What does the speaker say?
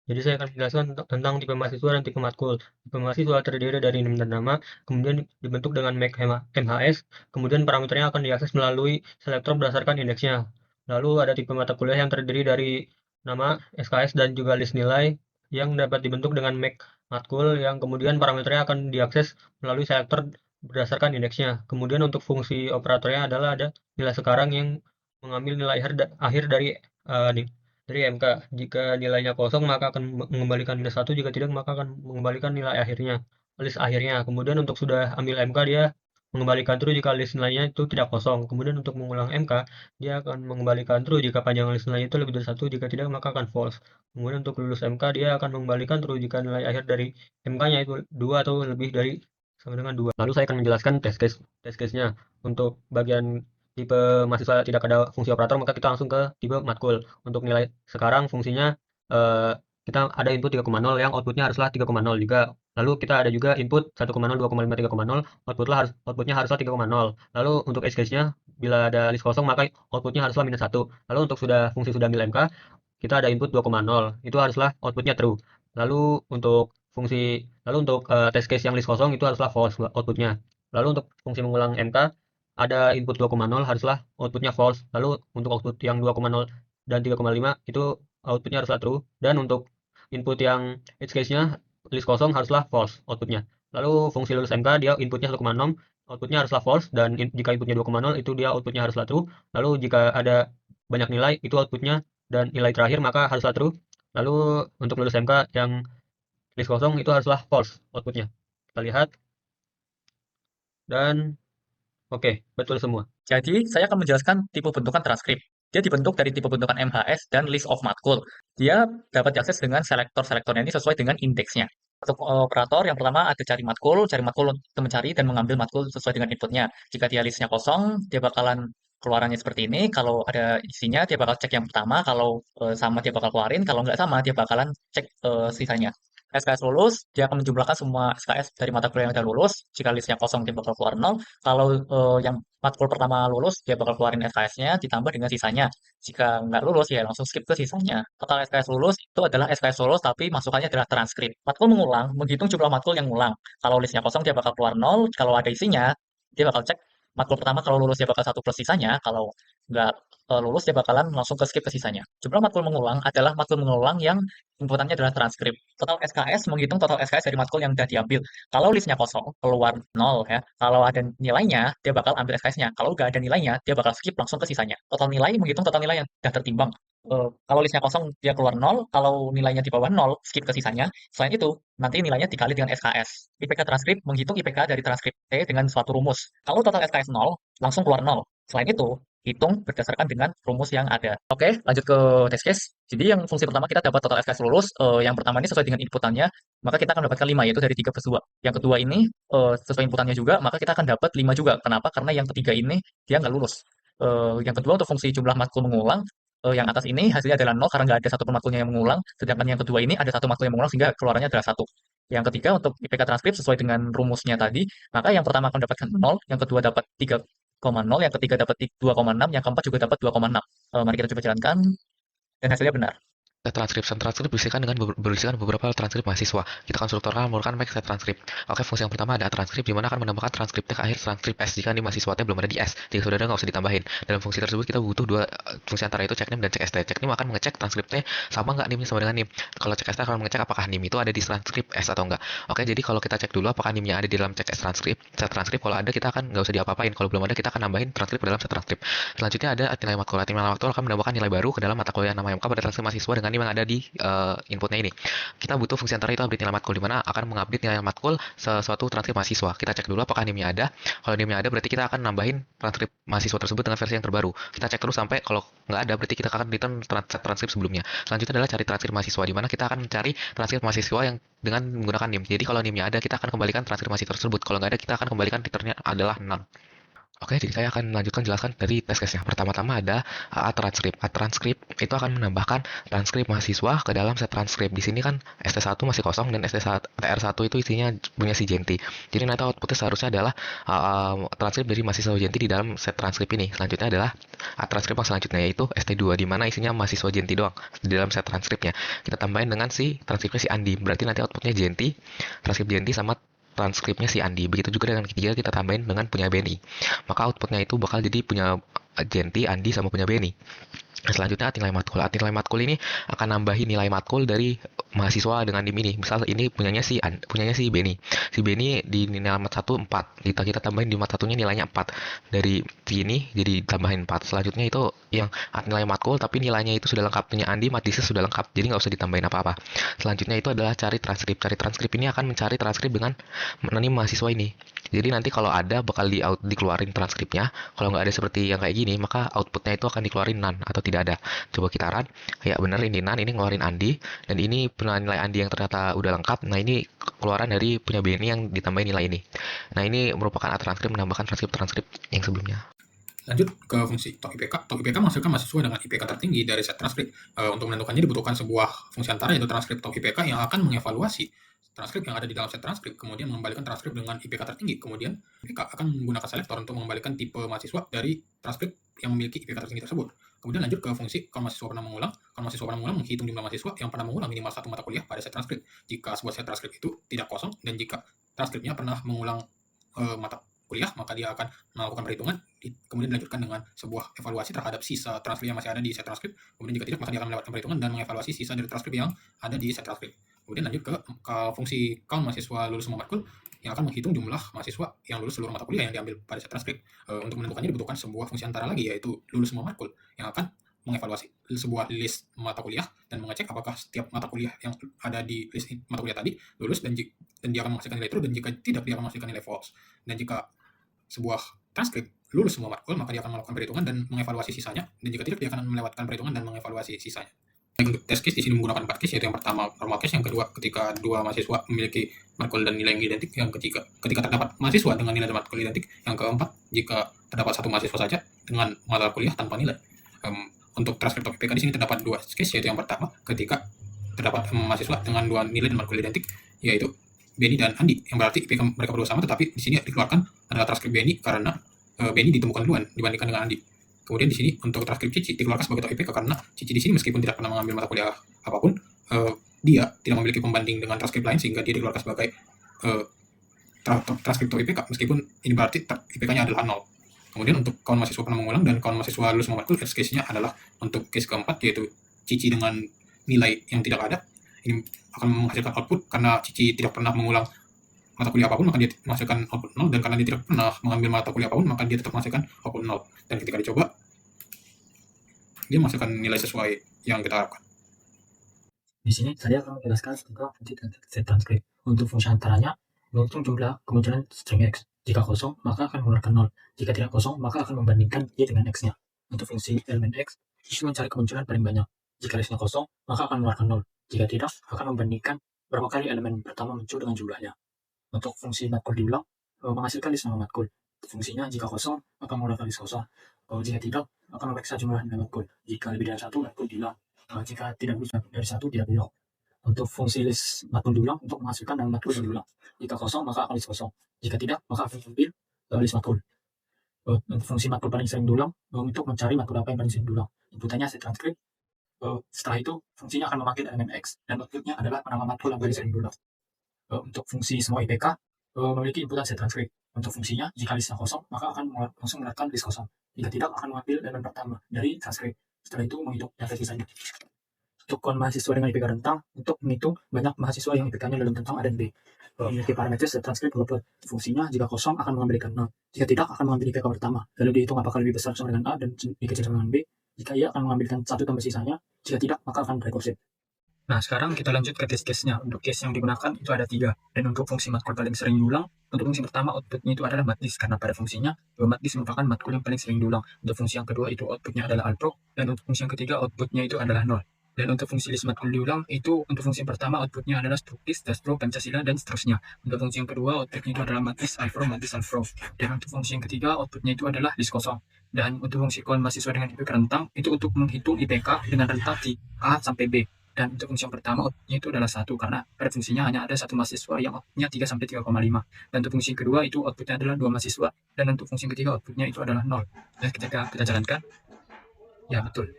Jadi saya akan menjelaskan tentang tipe mahasiswa dan tipe matkul. Tipe mahasiswa terdiri dari NIM dan nama, kemudian dibentuk dengan make MHS, kemudian parameternya akan diakses melalui selektor berdasarkan indeksnya. Lalu ada tipe mata kuliah yang terdiri dari nama, SKS, dan juga list nilai yang dapat dibentuk dengan make matkul yang kemudian parameternya akan diakses melalui selektor berdasarkan indeksnya. Kemudian untuk fungsi operatornya adalah ada nilai sekarang yang mengambil nilai akhir dari MK. Jika nilainya kosong, maka akan mengembalikan nilai satu. Jika tidak, maka akan mengembalikan nilai akhirnya, list akhirnya. Kemudian untuk sudah ambil MK, dia mengembalikan true jika list nilainya itu tidak kosong. Kemudian untuk mengulang MK, dia akan mengembalikan true jika panjang list nilainya itu lebih dari satu. Jika tidak, maka akan false. Kemudian untuk lulus MK, dia akan mengembalikan true jika nilai akhir dari MK-nya itu 2 atau lebih dari sama dengan 2. Lalu saya akan menjelaskan test case-nya. Untuk bagian tipe mahasiswa tidak ada fungsi operator, maka kita langsung ke tipe matkul. Untuk nilai sekarang fungsinya, eh, kita ada input 3,0 yang outputnya haruslah 3,0 juga. Lalu kita ada juga input 1,0, 2,5, 3,0, outputnya haruslah 3,0. Lalu untuk edge case-nya, bila ada list kosong maka outputnya haruslah minus 1. Lalu untuk fungsi sudah ambil MK, kita ada input 2,0, itu haruslah outputnya true. Lalu untuk test case yang list kosong itu haruslah false outputnya. Lalu untuk fungsi mengulang MK, ada input 2,0 haruslah outputnya false. Lalu untuk output yang 2,0 dan 3,5 itu outputnya haruslah true. Dan untuk input yang edge case-nya list kosong haruslah false outputnya. Lalu fungsi lulus MK, dia inputnya 1,6, outputnya haruslah false. Dan jika inputnya 2,0 itu dia outputnya haruslah true. Lalu jika ada banyak nilai itu outputnya dan nilai terakhir maka haruslah true. Lalu untuk lulus MK yang list kosong itu haruslah false outputnya. Kita lihat, dan oke, betul semua. Jadi, saya akan menjelaskan tipe bentukan transkrip. Dia dibentuk dari tipe bentukan MHS dan list of matkul. Dia dapat diakses dengan selektor-selektornya ini sesuai dengan indeksnya. Untuk operator, yang pertama ada cari matkul untuk mencari dan mengambil matkul sesuai dengan inputnya. Jika dia listnya kosong, dia bakalan keluarannya seperti ini. Kalau ada isinya, dia bakal cek yang pertama. Kalau sama, dia bakal keluarin. Kalau nggak sama, dia bakalan cek sisanya. SKS lulus, dia akan menjumlahkan semua SKS dari mata kuliah yang sudah lulus. Jika listnya kosong, dia bakal keluar 0. Kalau yang matkul pertama lulus, dia bakal keluarin SKS-nya ditambah dengan sisanya. Jika nggak lulus, ya langsung skip ke sisanya. Total SKS lulus itu adalah SKS lulus, tapi masukannya adalah transkrip. Matkul mengulang, menghitung jumlah matkul yang ngulang. Kalau listnya kosong, dia bakal keluar 0. Kalau ada isinya, dia bakal cek matkul pertama kalau lulus dia bakal satu plus sisanya. Kalau nggak lulus, dia bakalan langsung ke skip ke sisanya. Jumlah matkul mengulang adalah matkul mengulang yang inputannya adalah transkrip. Total SKS menghitung total SKS dari matkul yang sudah diambil. Kalau listnya kosong, keluar 0 ya. Kalau ada nilainya, dia bakal ambil SKS-nya. Kalau nggak ada nilainya, dia bakal skip langsung ke sisanya. Total nilai menghitung total nilai yang sudah tertimbang. Kalau listnya kosong, dia keluar 0. Kalau nilainya di bawah 0, skip ke sisanya. Selain itu, nanti nilainya dikali dengan SKS. IPK transkrip menghitung IPK dari transkrip T dengan suatu rumus. Kalau total SKS 0, langsung keluar 0. Selain itu, hitung berdasarkan dengan rumus yang ada. Oke, lanjut ke test case. Jadi yang fungsi pertama kita dapat total SKS lulus. Yang pertama ini sesuai dengan inputannya, maka kita akan mendapatkan 5, yaitu dari 3 plus 2. Yang kedua ini sesuai inputannya juga, maka kita akan dapat 5 juga. Kenapa? Karena yang ketiga ini dia nggak lulus. Yang kedua untuk fungsi jumlah matkul mengulang, yang atas ini hasilnya adalah 0 karena nggak ada satupun matkulnya yang mengulang. Sedangkan yang kedua ini ada satu matkul yang mengulang sehingga keluarannya adalah 1. Yang ketiga untuk IPK transkrip sesuai dengan rumusnya tadi, maka yang pertama akan mendapatkan 0, yang kedua dapat 3,0, yang ketiga dapat 2,6, yang keempat juga dapat 2,6. Mari kita coba jalankan dan hasilnya benar. Transkrip berisikan beberapa transkrip mahasiswa. Kita konstruktorkan menggunakan make set transkrip. Oke, fungsi yang pertama ada transkrip, di mana akan menambahkan transkrip ke akhir transkrip S jika nih mahasiswanya belum ada di S. Jika sudah ada, nggak usah ditambahin. Dalam fungsi tersebut kita butuh dua fungsi antara itu check name dan check ST. Check name akan mengecek transkripnya sama nggak NIM sama dengan NIM. Kalau check ST akan mengecek apakah NIM itu ada di transkrip S atau enggak. Oke, jadi kalau kita cek dulu apakah NIM-nya ada di dalam check S transkrip, set transkrip. Kalau ada kita akan nggak usah diapa-apain. Kalau belum ada kita akan nambahin transkrip ke dalam set transkrip. Selanjutnya ada nilai matkul. Nilai matkul akan menambahkan nilai baru ke dalam mata kuliah nama MK pada transkrip mahasiswa dengan NIM yang ada di inputnya ini. Kita butuh fungsi antara itu update nilai matkul, di mana akan mengupdate nilai matkul sesuatu transkrip mahasiswa. Kita cek dulu apakah NIM-nya ada. Kalau NIM-nya ada berarti kita akan nambahin transkrip mahasiswa tersebut dengan versi yang terbaru. Kita cek terus sampai kalau nggak ada berarti kita akan return transkrip sebelumnya. Selanjutnya adalah cari transkrip mahasiswa, di mana kita akan mencari transkrip mahasiswa yang dengan menggunakan NIM. Jadi kalau NIM-nya ada kita akan kembalikan transkrip mahasiswa tersebut. Kalau nggak ada kita akan kembalikan returnnya adalah none. Oke, jadi saya akan melanjutkan jelaskan dari test case-nya. Pertama-tama ada AA transkrip. A transkrip itu akan menambahkan transkrip mahasiswa ke dalam set transkrip. Di sini kan ST1 masih kosong dan TR1 itu isinya punya si Genti. Jadi nanti outputnya seharusnya adalah transkrip dari mahasiswa Genti di dalam set transkrip ini. Selanjutnya adalah A transkrip yang selanjutnya yaitu ST2 di mana isinya mahasiswa Genti doang di dalam set transkripnya. Kita tambahin dengan si transkripnya si Andi. Berarti nanti outputnya Genti, transkrip Genti sama transkripnya si Andi. Begitu juga dengan ketiga kita tambahin dengan punya Benny. Maka outputnya itu bakal jadi punya Genti, Andi, sama punya Benny. Selanjutnya nilai matkul. Nilai matkul ini akan nambahin nilai matkul dari mahasiswa dengan dim ini. Misal ini punyanya si Benny. Si Benny di nilai mat 1 4. Kita tambahin di mat 1-nya nilainya 4. Dari sini jadi tambahin 4. Selanjutnya itu yang nilai matkul tapi nilainya itu sudah lengkap. Punya Andi, mat thesis sudah lengkap. Jadi nggak usah ditambahin apa-apa. Selanjutnya itu adalah cari transkrip. Cari transkrip ini akan mencari transkrip dengan menani mahasiswa ini. Jadi nanti kalau ada bakal dikeluarin transkripnya. Kalau nggak ada seperti yang kayak gini, maka outputnya itu akan dikeluarin none atau tidak ada. Coba kita run. Ya bener ini none, ini ngeluarin Andi. Dan ini punya nilai Andi yang ternyata udah lengkap. Nah ini keluaran dari punya Benny yang ditambahin nilai ini. Nah ini merupakan transkrip menambahkan transkrip yang sebelumnya. Lanjut ke fungsi tok IPK. Tok IPK menghasilkan mahasiswa dengan IPK tertinggi dari set transkrip. Untuk menentukannya dibutuhkan sebuah fungsi antara yaitu transkrip tok IPK yang akan mengevaluasi transkrip yang ada di dalam set transkrip, kemudian mengembalikan transkrip dengan IPK tertinggi. Kemudian IPK akan menggunakan selektor untuk mengembalikan tipe mahasiswa dari transkrip yang memiliki IPK tertinggi tersebut. Kemudian lanjut ke fungsi kalau mahasiswa pernah mengulang. Kalau mahasiswa pernah mengulang menghitung jumlah mahasiswa yang pernah mengulang minimal 1 mata kuliah pada set transkrip. Jika sebuah set transkrip itu tidak kosong dan jika transkripnya pernah mengulang mata kuliah, maka dia akan melakukan perhitungan, kemudian dilanjutkan dengan sebuah evaluasi terhadap sisa transkrip yang masih ada di set transkrip. Kemudian jika tidak, maka dia akan melewatkan perhitungan dan mengevaluasi sisa dari transkrip yang ada di set transkrip. Kemudian lanjut ke fungsi count mahasiswa lulus semua matkul yang akan menghitung jumlah mahasiswa yang lulus seluruh mata kuliah yang diambil pada set transkrip. Untuk menentukannya dibutuhkan sebuah fungsi antara lagi yaitu lulus semua matkul yang akan mengevaluasi sebuah list mata kuliah dan mengecek apakah setiap mata kuliah yang ada di list mata kuliah tadi lulus dan dia akan menghasilkan nilai true, dan jika tidak dia akan menghasilkan nilai false. Dan jika sebuah transkrip lulus semua matkul, maka dia akan melakukan perhitungan dan mengevaluasi sisanya, dan jika tidak dia akan melewatkan perhitungan dan mengevaluasi sisanya. Untuk test case di sini menggunakan 4 case, yaitu yang pertama normal case, yang kedua ketika dua mahasiswa memiliki matkul dan nilai yang identik, yang ketiga ketika terdapat mahasiswa dengan nilai dan matkul identik, yang keempat jika terdapat satu mahasiswa saja dengan mata kuliah tanpa nilai. Untuk transkrip IPK di sini terdapat 2 case, yaitu yang pertama ketika terdapat mahasiswa dengan 2 nilai dan matkul identik, yaitu Benny dan Andi, yang berarti IPK mereka berdua sama, tetapi di sini dikeluarkan adalah transkrip Benny karena Benny ditemukan duluan dibandingkan dengan Andi. Kemudian di sini untuk transkrip Cici dikeluarkan sebagai tok IPK karena Cici di sini meskipun tidak pernah mengambil mata kuliah apapun, dia tidak memiliki pembanding dengan transkrip lain sehingga dia dikeluarkan sebagai transkrip tok IPK, meskipun ini berarti IPK-nya adalah 0. Kemudian untuk kawan mahasiswa pernah mengulang dan kawan mahasiswa lulus semua matkul, edge case-nya adalah untuk case keempat, yaitu Cici dengan nilai yang tidak ada. Ini akan menghasilkan output karena Cici tidak pernah mengulang mata kuliah apapun, maka dia menghasilkan output 0, dan karena dia tidak pernah mengambil mata kuliah apapun, maka dia tetap menghasilkan output 0. Dan ketika dicoba, dia menghasilkan nilai sesuai yang kita harapkan. Di sini saya akan menjelaskan tentang fungsi set transkrip. Untuk fungsi antaranya, menghitung jumlah kemunculan string X. Jika kosong, maka akan mengeluarkan 0. Jika tidak kosong, maka akan membandingkan Y dengan X-nya. Untuk fungsi elemen X, itu mencari kemunculan paling banyak. Jika listnya kosong, maka akan mengeluarkan 0. Jika tidak, akan membandingkan berapa kali elemen pertama muncul dengan jumlahnya. Untuk fungsi matkul diulang, menghasilkan list nama matkul. Fungsinya jika kosong, akan mengeluarkan list kosong. Jika tidak, akan memeriksa jumlah nilai matkul. Jika lebih dari 1, matkul diulang. Jika tidak lebih dari 1, tidak diulang. Untuk fungsi list matkul diulang, untuk menghasilkan nama matkul yang diulang. Jika kosong, maka akan list kosong. Jika tidak, maka akan mengambil list matkul. Untuk fungsi matkul paling sering diulang, untuk mencari matkul apa yang paling sering diulang. Inputannya set transkrip. Setelah itu, fungsinya akan memanggil elemen X, dan outputnya adalah nama matkul yang paling sering diulang. Untuk fungsi semua IPK, memiliki inputan set transkrip. Untuk fungsinya, jika listnya kosong, maka akan langsung mengeluarkan list kosong. Jika tidak, akan mengambil elemen pertama dari transkrip. Setelah itu, menghitung data sisanya. Untuk kawan mahasiswa dengan IPK rentang, untuk menghitung banyak mahasiswa yang IPK-nya dalam rentang A dan B. Memiliki parameter set transkrip overflow. Fungsinya, jika kosong, akan mengembalikan 0. Jika tidak, akan mengambil IPK pertama. Lalu dihitung apakah lebih besar sama dengan A dan lebih kecil sama dengan B. Jika iya, akan mengambilkan 1 tambah sisanya. Jika tidak, maka akan recursive. Nah, sekarang kita lanjut ke test case-nya. Untuk case yang digunakan itu ada 3. Dan untuk fungsi matkul paling sering diulang, untuk fungsi pertama outputnya itu adalah matlist, karena pada fungsinya matlist merupakan matkul yang paling sering diulang. Untuk fungsi yang kedua itu outputnya adalah alpro, dan untuk fungsi yang ketiga outputnya itu adalah 0. Dan untuk fungsi list matkul diulang itu untuk fungsi yang pertama outputnya adalah strukis, daspro, Pancasila, dan seterusnya. Untuk fungsi yang kedua outputnya itu adalah matis, alfro. Dan untuk fungsi yang ketiga outputnya itu adalah list kosong. Dan untuk fungsi call mahasiswa dengan IPK rentang itu untuk menghitung IPK dengan rentang di A sampai B. Dan untuk fungsi yang pertama outputnya itu adalah 1 karena pada fungsinya hanya ada satu mahasiswa yang outputnya 3 sampai 3,5. Dan untuk fungsi kedua itu outputnya adalah 2 mahasiswa. Dan untuk fungsi ketiga outputnya itu adalah 0. Dan ketika kita jalankan, ya betul.